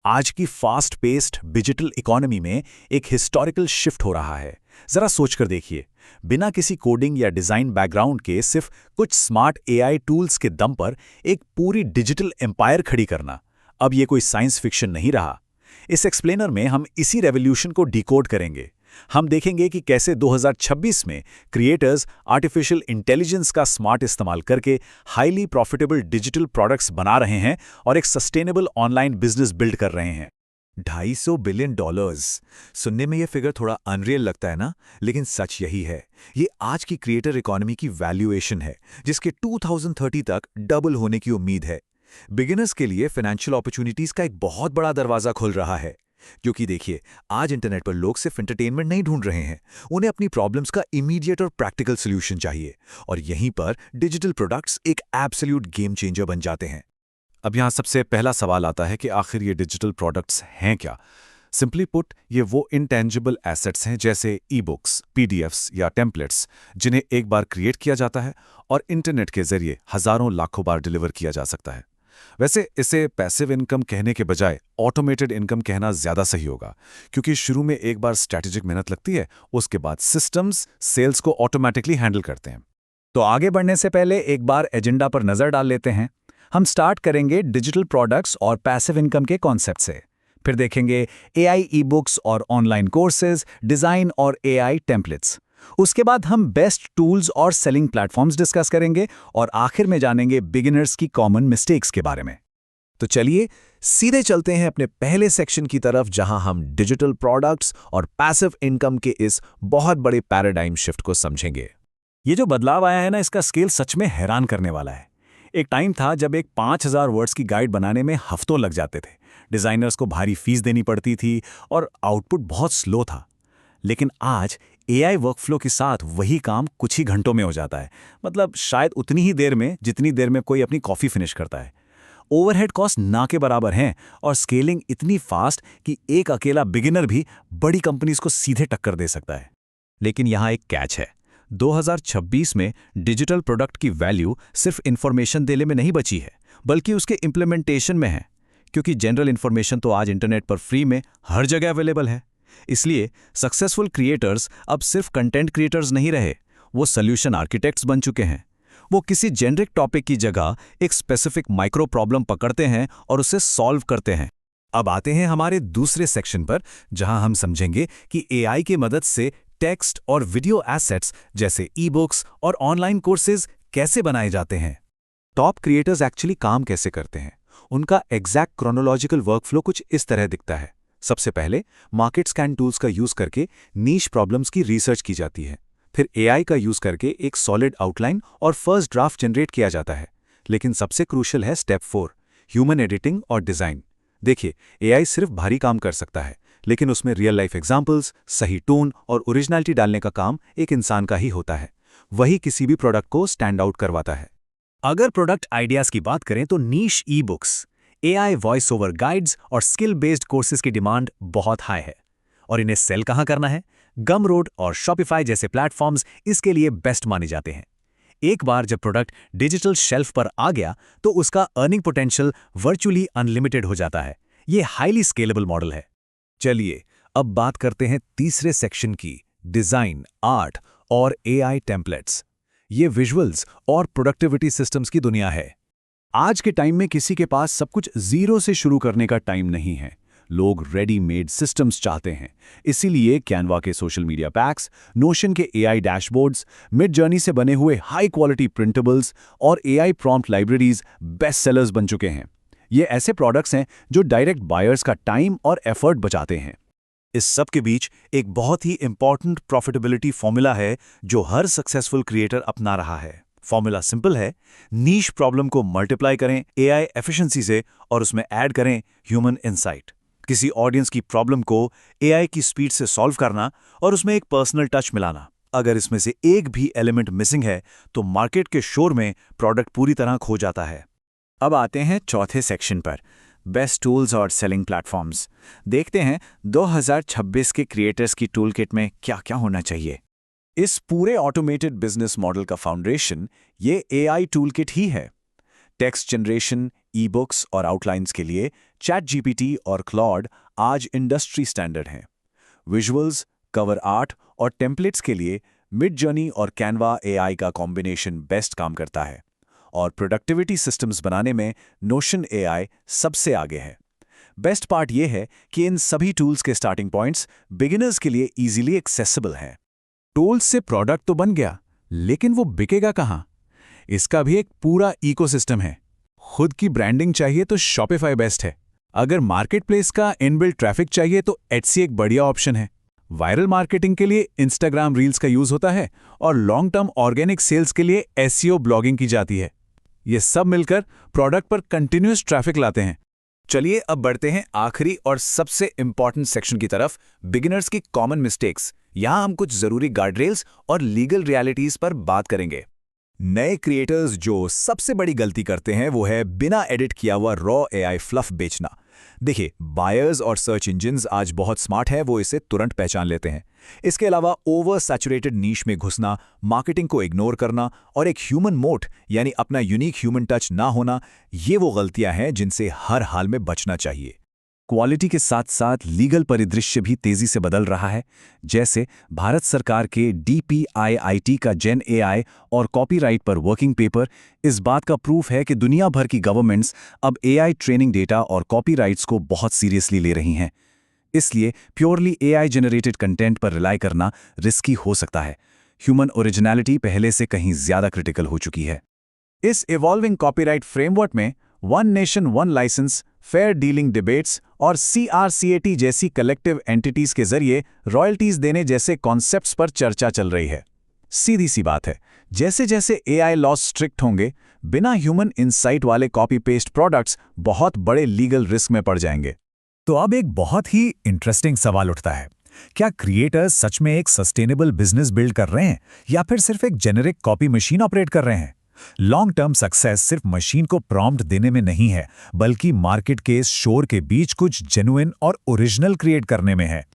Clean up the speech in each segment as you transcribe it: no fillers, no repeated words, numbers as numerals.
आज की fast paced digital economy में एक हिस्टोरिकल शिफ्ट हो रहा है। जरा सोचकर देखिए, बिना किसी कोडिंग या डिजाइन बैकग्राउंड के सिर्फ कुछ स्मार्ट एआई टूल्स के दम पर एक पूरी डिजिटल एम्पायर खड़ी करना, अब ये कोई साइंस फिक्शन नहीं रहा। इस एक्सप्लेनर में हम इसी रेवोल्यूशन को डिकोड करेंगे। हम देखेंगे कि कैसे 2026 में क्रिएटर्स आर्टिफिशियल इंटेलिजेंस का स्मार्ट इस्तेमाल करके हाईली प्रॉफिटेबल डिजिटल प्रोडक्ट्स बना रहे हैं और एक सस्टेनेबल ऑनलाइन बिजनेस बिल्ड कर रहे हैं। $250 बिलियन। सुनने में ये फिगर थोड़ा अनरियल लगता है ना, लेकिन सच यही है। ये आज की क्रिएटर इकोनॉमी की वैल्यूएशन है, जिसके 2030 तक डबल होने की उम्मीद है। बिगिनर्स के लिए फाइनेंशियल अपॉर्चुनिटीज का एक बहुत बड़ा दरवाजा खुल रहा है, क्योंकि देखिए, आज इंटरनेट पर लोग सिर्फ एंटरटेनमेंट नहीं ढूंढ रहे हैं, उन्हें अपनी प्रॉब्लम्स का इमीडिएट और प्रैक्टिकल सॉल्यूशन चाहिए, और यहीं पर डिजिटल प्रोडक्ट्स एक एब्सोल्यूट गेम चेंजर बन जाते हैं। अब यहाँ सबसे पहला सवाल आता है कि आखिर ये डिजिटल प्रोडक्ट्स हैं क्या? सिंपली पुट, ये वो इंटेंजिबल एसेट्स हैं जैसे ई बुक्स, पीडीएफ्स या टेम्पलेट्स, जिन्हें एक बार क्रिएट किया जाता है और इंटरनेट के जरिए हजारों लाखों बार डिलीवर किया जा सकता है। वैसे इसे पैसिव इनकम कहने के बजाय ऑटोमेटेड इनकम कहना ज्यादा सही होगा, क्योंकि शुरू में एक बार स्ट्रैटेजिक मेहनत लगती है, उसके बाद सिस्टम्स सेल्स को ऑटोमेटिकली हैंडल करते हैं। तो आगे बढ़ने से पहले एक बार एजेंडा पर नजर डाल लेते हैं। हम स्टार्ट करेंगे डिजिटल प्रोडक्ट्स और पैसिव इनकम के कॉन्सेप्ट से। फिर देखेंगे एआई ई बुक्स और ऑनलाइन कोर्सेज, डिजाइन और एआई टेम्पलेट्स। उसके बाद हम बेस्ट टूल्स और सेलिंग प्लेटफॉर्म्स डिस्कस करेंगे और आखिर में जानेंगे बिगिनर्स की कॉमन मिस्टेक्स के बारे में। तो चलिए सीधे चलते हैं अपने पहले सेक्शन की तरफ, जहां हम डिजिटल प्रोडक्ट्स और पैसिव इनकम के इस बहुत बड़े पैराडाइम शिफ्ट को समझेंगे। ये जो बदलाव आया है ना, इसका स्केल सच में हैरान करने वाला है। एक टाइम था जब एक 5000 वर्ड्स की गाइड बनाने में हफ्तों लग जाते थे, डिजाइनर्स को भारी फीस देनी पड़ती थी और आउटपुट बहुत स्लो था। लेकिन आज एआई वर्कफ्लो के साथ वही काम कुछ ही घंटों में हो जाता है, मतलब शायद उतनी ही देर में जितनी देर में कोई अपनी कॉफी फिनिश करता है। ओवरहेड कॉस्ट ना के बराबर हैं और स्केलिंग इतनी फास्ट कि एक अकेला बिगिनर भी बड़ी कंपनीज को सीधे टक्कर दे सकता है। लेकिन यहाँ एक कैच है। 2026 में डिजिटल प्रोडक्ट की वैल्यू सिर्फ इंफॉर्मेशन देने में नहीं बची है, बल्कि उसके इंप्लीमेंटेशन में है, क्योंकि जनरल इंफॉर्मेशन तो आज इंटरनेट पर फ्री में हर जगह अवेलेबल है। इसलिए सक्सेसफुल क्रिएटर्स अब सिर्फ कंटेंट क्रिएटर्स नहीं रहे, वो सॉल्यूशन आर्किटेक्ट्स बन चुके हैं। वो किसी जेनरिक टॉपिक की जगह एक स्पेसिफिक माइक्रो प्रॉब्लम पकड़ते हैं और उसे सॉल्व करते हैं। अब आते हैं हमारे दूसरे सेक्शन पर, जहां हम समझेंगे कि एआई की मदद से टेक्स्ट और वीडियो एसेट्स जैसे ई बुक्स और ऑनलाइन कोर्सेज कैसे बनाए जाते हैं। टॉप क्रिएटर्स एक्चुअली काम कैसे करते हैं, उनका एग्जैक्ट क्रोनोलॉजिकल वर्कफ्लो कुछ इस तरह दिखता है। सबसे पहले मार्केट स्कैन टूल्स का यूज करके नीश प्रॉब्लम्स की रिसर्च की जाती है। फिर एआई का यूज करके एक सॉलिड आउटलाइन और फर्स्ट ड्राफ्ट जनरेट किया जाता है। लेकिन सबसे क्रूशियल है स्टेप 4, ह्यूमन एडिटिंग और डिजाइन। देखिए, एआई सिर्फ भारी काम कर सकता है, लेकिन उसमें रियल लाइफ एग्जाम्पल्स, सही टोन और ओरिजिनलिटी डालने का काम एक इंसान का ही होता है। वही किसी भी प्रोडक्ट को स्टैंड आउट करवाता है। अगर प्रोडक्ट आइडियाज की बात करें तो niche e books, AI voice over guides और स्किल बेस्ड कोर्सेज की डिमांड बहुत हाई है। और इन्हें सेल कहाँ करना है? गमरोड और शॉपिफाई जैसे प्लेटफॉर्म्स इसके लिए बेस्ट माने जाते हैं। एक बार जब प्रोडक्ट डिजिटल शेल्फ पर आ गया तो उसका अर्निंग पोटेंशियल वर्चुअली अनलिमिटेड हो जाता है। ये हाईली स्केलेबल मॉडल है। चलिए अब बात करते हैं तीसरे सेक्शन की, डिजाइन, आर्ट और एआई टेम्पलेट्स। ये विजुअल्स और प्रोडक्टिविटी सिस्टम्स की दुनिया है। आज के टाइम में किसी के पास सब कुछ जीरो से शुरू करने का टाइम नहीं है। लोग रेडीमेड सिस्टम्स चाहते हैं। इसीलिए कैनवा के सोशल मीडिया पैक्स, नोशन के एआई डैशबोर्ड्स, मिड जर्नी से बने हुए हाई क्वालिटी प्रिंटेबल्स और AI prompt libraries best sellers बन चुके हैं। ये ऐसे प्रोडक्ट्स हैं जो डायरेक्ट बायर्स का टाइम और एफर्ट बचाते हैं। इस सब के बीच एक बहुत ही इंपॉर्टेंट प्रॉफिटेबिलिटी फॉर्मूला है जो हर सक्सेसफुल क्रिएटर अपना रहा है। फॉर्मूला सिंपल है, नीश प्रॉब्लम को मल्टीप्लाई करें एआई एफिशिएंसी से और उसमें ऐड करें ह्यूमन इनसाइट। किसी ऑडियंस की प्रॉब्लम को एआई की स्पीड से सॉल्व करना और उसमें एक पर्सनल टच मिलाना। अगर इसमें से एक भी एलिमेंट मिसिंग है तो मार्केट के शोर में प्रोडक्ट पूरी तरह खो जाता है। अब आते हैं चौथे सेक्शन पर, बेस्ट टूल्स और सेलिंग प्लेटफॉर्म्स। देखते हैं 2026 के क्रिएटर्स की टूल किट में क्या क्या होना चाहिए। इस पूरे ऑटोमेटेड बिजनेस मॉडल का फाउंडेशन ये एआई टूल किट ही है। टेक्स्ट जनरेशन, ई-बुक्स और आउटलाइंस के लिए ChatGPT और क्लॉड आज इंडस्ट्री स्टैंडर्ड हैं। विजुअल्स, कवर आर्ट और टेम्पलेट्स के लिए मिडजर्नी और कैनवा AI का कॉम्बिनेशन बेस्ट काम करता है। और प्रोडक्टिविटी सिस्टम्स बनाने में नोशन AI सबसे आगे है। बेस्ट पार्ट ये है कि इन सभी टूल्स के स्टार्टिंग पॉइंट्स बिगिनर्स के लिए इजीली एक्सेसिबल हैं। टूल्स से प्रोडक्ट तो बन गया, लेकिन वो बिकेगा कहाँ? इसका भी एक पूरा इकोसिस्टम है। खुद की ब्रांडिंग चाहिए तो शॉपिफाई बेस्ट है। अगर मार्केटप्लेस का इनबिल्ट ट्रैफिक चाहिए तो एटसी एक बढ़िया ऑप्शन है। वायरल मार्केटिंग के लिए इंस्टाग्राम रील्स का यूज होता है और लॉन्ग टर्म ऑर्गेनिक सेल्स के लिए एसईओ ब्लॉगिंग की जाती है। ये सब मिलकर प्रोडक्ट पर कंटिन्यूअस ट्रैफिक लाते हैं। चलिए अब बढ़ते हैं आखिरी और सबसे इंपॉर्टेंट सेक्शन की तरफ, बिगिनर्स की कॉमन मिस्टेक्स। यहां हम कुछ जरूरी गार्डरेल्स और लीगल रियलिटीज पर बात करेंगे। नए क्रिएटर्स जो सबसे बड़ी गलती करते हैं वो है बिना एडिट किया हुआ रॉ AI फ्लफ बेचना। देखिए, बायर्स और सर्च इंजिन्स आज बहुत स्मार्ट है, वो इसे तुरंत पहचान लेते हैं। इसके अलावा ओवर सैचुरेटेड नीश में घुसना, मार्केटिंग को इग्नोर करना और एक ह्यूमन मोट यानी अपना यूनिक ह्यूमन टच ना होना, ये वो गलतियां हैं जिनसे हर हाल में बचना चाहिए। क्वालिटी के साथ साथ लीगल परिदृश्य भी तेजी से बदल रहा है। जैसे भारत सरकार के DPIIT का जेन AI और कॉपीराइट पर वर्किंग पेपर इस बात का प्रूफ है कि दुनिया भर की गवर्नमेंट्स अब AI ट्रेनिंग डेटा और कॉपीराइट्स को बहुत सीरियसली ले रही हैं। इसलिए प्योरली AI जनरेटेड कंटेंट पर रिलाई करना रिस्की हो सकता है। ह्यूमन ओरिजिनलिटी पहले से कहीं ज्यादा क्रिटिकल हो चुकी है। इस इवॉल्विंग कॉपीराइट फ्रेमवर्क में one nation one license, fair dealing debates और CRCAT जैसी कलेक्टिव एंटिटीज के जरिए रॉयल्टीज देने जैसे कॉन्सेप्ट्स पर चर्चा चल रही है। सीधी सी बात है, जैसे जैसे AI लॉज स्ट्रिक्ट होंगे, बिना ह्यूमन इंसाइट वाले कॉपी पेस्ट प्रोडक्ट्स बहुत बड़े लीगल रिस्क में पड़ जाएंगे। तो अब एक बहुत ही इंटरेस्टिंग सवाल उठता है, क्या क्रिएटर्स सच में एक सस्टेनेबल बिजनेस बिल्ड कर रहे हैं या फिर सिर्फ एक जेनेरिक कॉपी मशीन ऑपरेट कर रहे हैं? लॉन्ग टर्म सक्सेस सिर्फ मशीन को प्रॉम्प्ट देने में नहीं है, बल्कि मार्केट के इस शोर के बीच कुछ जेन्युइन और ओरिजिनल क्रिएट करने में है।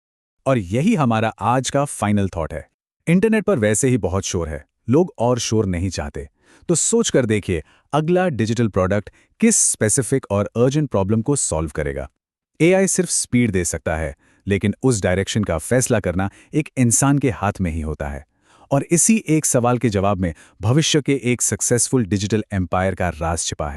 और यही हमारा आज का फाइनल थॉट है। इंटरनेट पर वैसे ही बहुत शोर है, लोग और शोर नहीं चाहते। तो सोच कर देखिए, अगला डिजिटल प्रोडक्ट किस स्पेसिफिक और अर्जेंट प्रॉब्लम को सॉल्व करेगा। AI सिर्फ स्पीड दे सकता है, लेकिन उस डायरेक्शन का फैसला करना एक इंसान के हाथ में ही होता है। और इसी एक सवाल के जवाब में भविष्य के एक सक्सेसफुल डिजिटल एम्पायर का राज छिपा है।